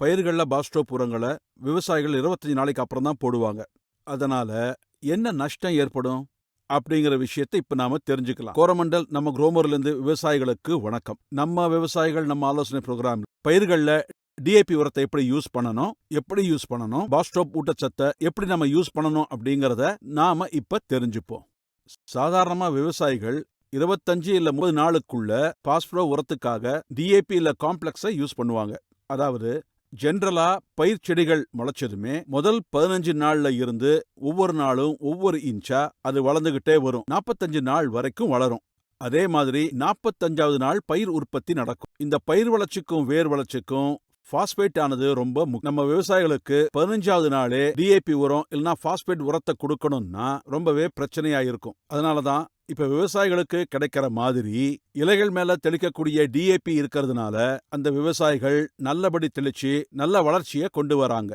பயிர்கள்ல பாஸ்டோப் உரங்களை விவசாயிகள் 25 நாளைக்கு அப்புறம் தான் போடுவாங்க. அதனால என்ன நஷ்டம் ஏற்படும் அப்படிங்கிற விஷயத்தை இப்ப நாம தெரிஞ்சுக்கலாம். கோரமண்டல் நம்ம குரோமர்ல இருந்து விவசாயிகளுக்கு வணக்கம். நம்ம விவசாயிகள் நம்ம ஆலோசனை ப்ரோக்ராம் பயிர்கள்ல டிஏபி உரத்தை எப்படி யூஸ் பண்ணணும், பாஸ்டோப் ஊட்டச்சத்தை எப்படி நம்ம யூஸ் பண்ணணும் அப்படிங்கறத நாம இப்ப தெரிஞ்சுப்போம். சாதாரணமா விவசாயிகள் 25 இல்ல 30 நாளுக்குள்ள பாஸ்பரோ உரத்துக்காக டிஏபி இல்ல காம்ப்ளெக்ஸை யூஸ் பண்ணுவாங்க. அதாவது ஜென்ரலா பயிர் செடிகள் முளைச்சதுமே முதல் 15 நாள்ல இருந்து ஒவ்வொரு நாளும் ஒவ்வொரு இன்ச்சா அது வளர்ந்துகிட்டே வரும். 45 நாள் வரைக்கும் வளரும். அதே மாதிரி 45வது நாள் பயிர் உற்பத்தி நடக்கும். இந்த பயிர் வளர்ச்சிக்கும் வேர் வளர்ச்சிக்கும் பாஸ்பேட் ஆனது ரொம்ப நம்ம விவசாயிகளுக்கு 15வது நாளே டிஏபி உரம் இல்லைன்னா பாஸ்பேட் உரத்தை கொடுக்கணும்னா ரொம்பவே பிரச்சனையா இருக்கும். அதனாலதான் இப்ப விவசாயிகளுக்கு கிடைக்கிற மாதிரி இலைகள் மேல தெளிக்கக்கூடிய டிஏபி இருக்கிறதுனால அந்த விவசாயிகள் நல்லபடி தெளிச்சு நல்ல வளர்ச்சியை கொண்டு வராங்க.